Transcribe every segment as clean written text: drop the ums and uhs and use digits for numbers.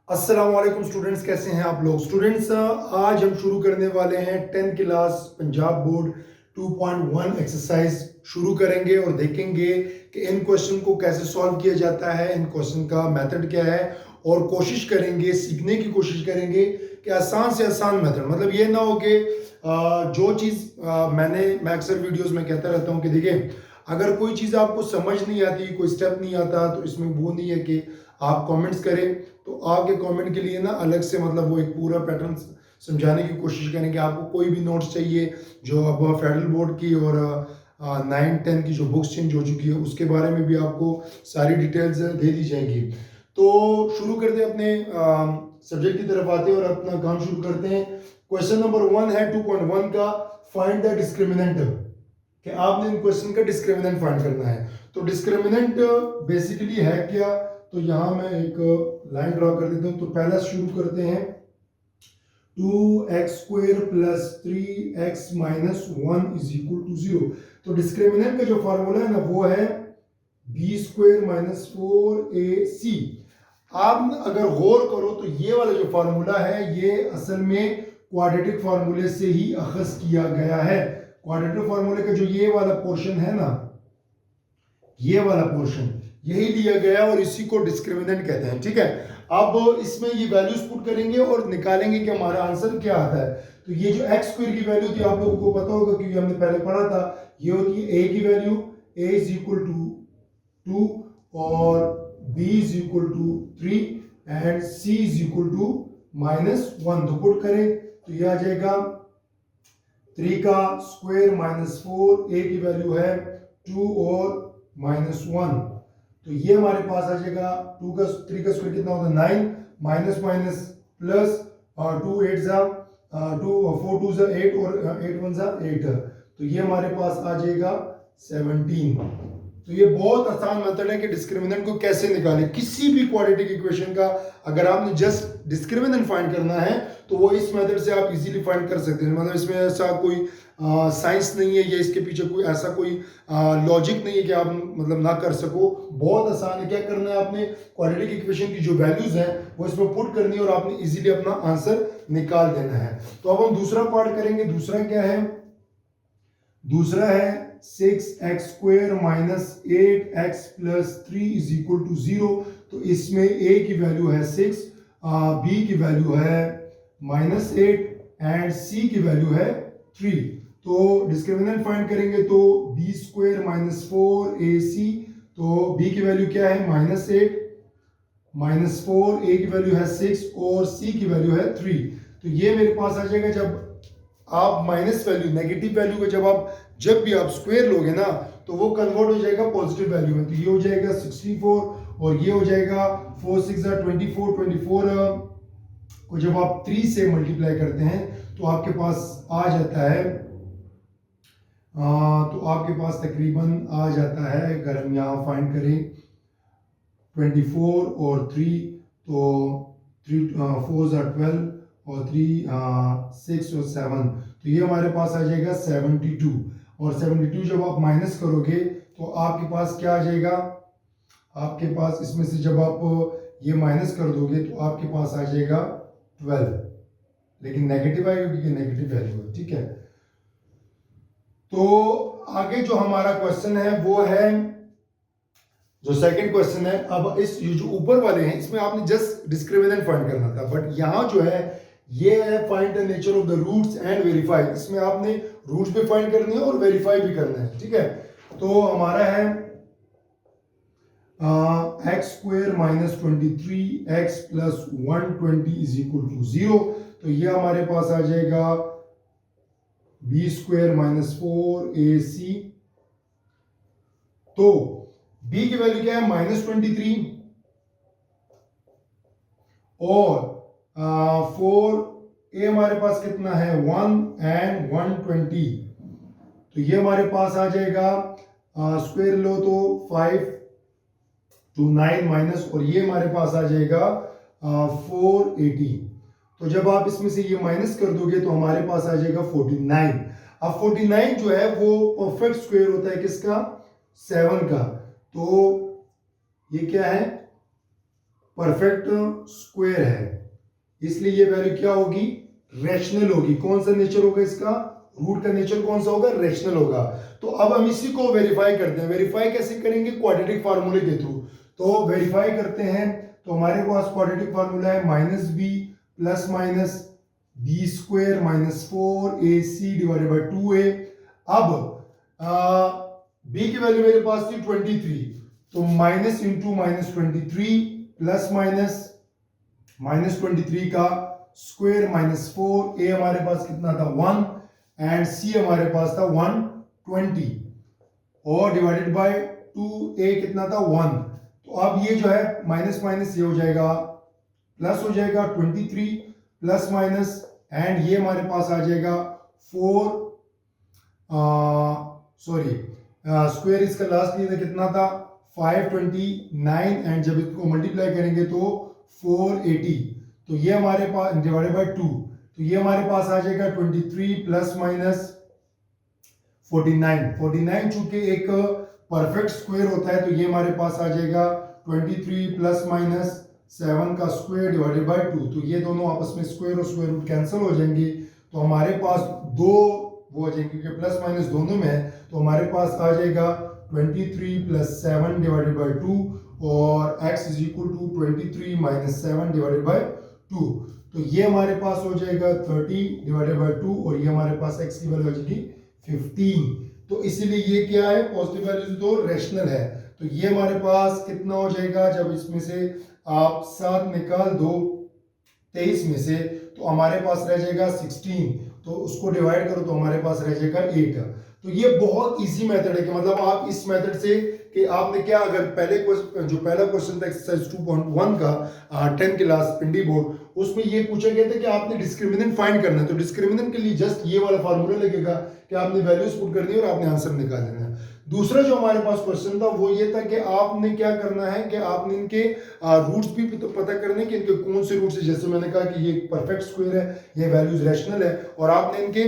अस्सलाम वालेकुम स्टूडेंट्स, कैसे हैं आप लोग। स्टूडेंट्स, आज हम शुरू करने वाले हैं 10th class Punjab board 2.1 exercise शुरू करेंगे और देखेंगे कि इन क्वेश्चन को कैसे सॉल्व किया जाता है, इन क्वेश्चन का मेथड क्या है और कोशिश करेंगे, सीखने की कोशिश करेंगे कि आसान से आसान मेथड, मतलब ये ना हो कि जो चीज़ मैं अक्सर वीडियोस में कहता रहता हूँ कि देखिए, अगर कोई चीज़ आपको समझ नहीं आती, कोई स्टेप नहीं आता, तो इसमें वो नहीं है कि आप कमेंट्स करें, तो आपके कमेंट के लिए ना अलग से मतलब वो एक पूरा पैटर्न समझाने की कोशिश करेंगे। आपको कोई भी नोट्स चाहिए जो अब फेडरल बोर्ड की और 9-10 की जो बुक्स चेंज हो चुकी है उसके बारे में भी आपको सारी डिटेल्स दे दी जाएंगी। तो शुरू करते हैं, अपने सब्जेक्ट की तरफ आते हैं और अपना काम शुरू करते हैं। क्वेश्चन नंबर 1 है 2.1 का, फाइंड द डिस्क्रिमिनेंट, कि आपने इन क्वेश्चन का डिस्क्रिमिनेंट फाइंड करना है। तो डिस्क्रिमिनेंट बेसिकली है क्या, तो यहां मैं एक लाइन ड्रॉ कर देता हूं। तो पहला शुरू करते हैं, 2x² plus 3x minus 1 is equal to 0। तो डिस्क्रिमिनेंट का जो फॉर्मूला है ना वो है b² माइनस 4ac। आप अगर गौर करो तो ये वाला जो फार्मूला है ये असल में क्वाड्रेटिक फार्मूले से ही अखज किया गया है। क्वाड्रेटिक फार्मूले का जो ये वाला पोर्शन है ना, ये वाला पोर्शन यही लिया गया और इसी को डिस्क्रिमिनेंट कहते हैं। ठीक है, अब इसमें ये वैल्यूज पुट करेंगे और निकालेंगे कि हमारा आंसर क्या आता है। तो ये जो x² की वैल्यू थी आप लोगों को पता होगा क्योंकि हमने पहले पढ़ा था, ये होती है a की value, a is equal to 2 और b is equal to 3 and c is equal to -1। तो पुट करें तो ये आ जाएगा 3 का स्क्वायर माइनस 4, a की वैल्यू है 2 और -1। तो ये हमारे पास आ जाएगा 3 का स्क्वायर कितना होता है 9, माइनस माइनस प्लस, 2 8 जा 2 4 2 जा 8 और 8 1 जा 8। तो ये हमारे पास आ जाएगा 17। तो ये बहुत आसान मेथड है कि डिस्क्रिमिनेंट को कैसे निकालें किसी भी क्वाड्रेटिक इक्वेशन का। अगर आपने जस्ट डिस्क्रिमिनेंट फाइंड करना है तो वो इस मेथड से आप इजीली फाइंड कर सकते हैं। मतलब इसमें ऐसा कोई साइंस नहीं है या इसके पीछे कोई ऐसा कोई लॉजिक नहीं है कि आप मतलब ना कर सको। बहुत आसान है। क्या करना है, आपने क्वाड्रेटिक इक्वेशन की जो वैल्यूज हैं वो इसमें पुट करनी है और आपने इजीली अपना आंसर निकाल देना है। तो अब हम दूसरा पार्ट करेंगे। दूसरा क्या है, दूसरा है 6x² minus 8x plus 3 is equal to 0। तो इसमें a की वैल्यू है 6, b की वैल्यू है -8 एंड c की वैल्यू है 3। तो डिस्क्रिमिनेंट फाइंड करेंगे तो b² माइनस 4ac। तो b की वैल्यू क्या है -8 -4, a की वैल्यू है 6 और c की वैल्यू है 3। तो ये मेरे पास आ जाएगा, जब आप माइनस वैल्यू, नेगेटिव वैल्यू को जब भी आप स्क्वायर लोगे ना तो वो कन्वर्ट हो जाएगा पॉजिटिव वैल्यू में। तो ये हो जाएगा 64 और ये हो जाएगा 4 6 24। 24 को जब आप 3 से मल्टीप्लाई करते हैं तो आपके पास आ जाता है, तो आपके पास तकरीबन आ जाता है, अगर हम यहाँ फाइंड करें 24 और 3, तो 3 4 12 और 3 6 और 7, तो ये हमारे पास आ जाएगा 72। और 72 जब आप माइनस करोगे तो आपके पास क्या आ जाएगा, आपके पास इसमें से जब आप ये माइनस कर दोगे तो आपके पास आ जाएगा 12, लेकिन नेगेटिव आएगा क्योंकि नेगेटिव वैल्यू है। ठीक है, तो आगे जो हमारा क्वेश्चन है वो है जो सेकंड क्वेश्चन है। अब इस ये जो ऊपर वाले हैं इसमें आपने जस्ट डिस्क्रिमिनेंट फाइंड करना था, बट यहाँ जो है ये है find the nature of the roots and verify. इसमें आपने रूट्स भी फाइंड करने हैं और वेरीफाई भी करना है। ठीक है, तो हमारा है x² minus 23x plus 120 is equal to 0। तो ये हमारे पास आ जाएगा b² माइनस 4ac। तो b की वैल्यू क्या है -23 और 4, a हमारे पास कितना है 1 एंड 120। तो ये हमारे पास आ जाएगा, स्क्वायर लो तो 5 to 9 माइनस, और ये हमारे पास आ जाएगा 480। तो जब आप इसमें से ये माइनस कर दोगे तो हमारे पास आ जाएगा 49। अब 49 जो है वो परफेक्ट स्क्वायर होता है किसका, 7 का। तो ये क्या है परफेक्ट स्क्वायर है, इसलिए ये वैल्यू क्या होगी, रैशनल होगी। कौन सा नेचर होगा इसका, रूट का नेचर कौन सा होगा, रैशनल होगा। तो अब हम इसी को वेरीफाई करते हैं। वेरीफाई कैसे करेंगे, क्वाड्रेटिक फार्मूले के थ्रू। तो वेरीफाई करते हैं, तो हमारे पास क्वाड्रेटिक फार्मूला है minus B plus minus B square minus 4ac divided by 2a। अब b की वैल्यू मेरे पास थी 23, तो minus into minus 23 plus minus 23 का स्क्वायर माइनस 4, a हमारे पास कितना था 1 एंड c हमारे पास था 120 और डिवाइडेड बाय 2a कितना था 1। तो अब ये जो है माइनस माइनस ये हो जाएगा प्लस हो जाएगा 23 प्लस माइनस एंड ये हमारे पास आ जाएगा 4 स्क्वायर इसका लास्ट ईयर कितना था 529 एंड जब इसको मल्टीप्लाई करेंगे तो 480। तो ये हमारे पास डिवाइडेड बाय 2, तो ये हमारे पास आ जाएगा 23 प्लस माइनस 49 चूंकि एक परफेक्ट स्क्वायर होता है तो ये हमारे पास आ जाएगा 23 प्लस माइनस 7 का स्क्वायर डिवाइडेड बाय 2। तो ये दोनों आपस में स्क्वायर और स्क्वायर रूट कैंसिल हो जाएंगे, तो हमारे पास दो वो हो जाएंगे क्योंकि प्लस माइनस दोनों में है। तो हमारे पास आ जाएगा 23 प्लस 7 डिवाइडेड बाय 2 और x is equal to 23 minus 7 divided by 2। तो ये हमारे पास हो जाएगा 30 डिवाइडेड बाय 2 और ये हमारे पास x की वैल्यू हो जाएगी 15। तो इसीलिए ये क्या है, पॉजिटिव वैल्यू तो रेशनल है। तो ये हमारे पास कितना हो जाएगा, जब इसमें से आप 7 निकाल दो 23 में से, तो हमारे पास रह जाएगा 16, तो उसको डिवाइड करो तो हमारे पास रह जाएगा 8। तो ये बहुत इजी मेथड है कि मतलब आप इस मेथड से कि आपने क्या, अगर जो पहला क्वेश्चन था एक्सरसाइज 2.1 का 10 क्लास पिंडी बोर्ड, उसमें ये पूछा गया था कि आपने डिस्क्रिमिनेंट फाइंड करना है। तो डिस्क्रिमिनेंट के लिए जस्ट ये वाला फार्मूला लगेगा कि आपने वैल्यूज पुट करनी है और आपने आंसर निकाल लेना है। दूसरा जो हमारे पास क्वेश्चन था वो ये था कि आपने क्या करना है कि आपने इनके रूट्स भी पता करने कि इनके कौन से रूट्स है। जैसे मैंने कहा कि ये परफेक्ट स्क्वायर है, ये वैल्यूज रैशनल है, और आपने इनके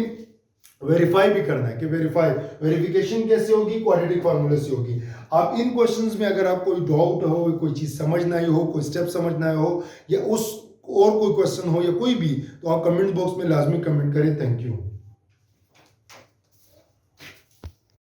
वेरीफाई भी करना है कि वेरिफिकेशन कैसे होगी, क्वाड्रेटिक फार्मूले से होगी। आप इन क्वेश्चंस में अगर आप कोई डाउट हो, कोई चीज समझ ना आई हो, कोई स्टेप समझ ना आया हो, या उस और कोई क्वेश्चन हो या कोई भी, तो आप कमेंट बॉक्स में लाजमी कमेंट करें। Thank you.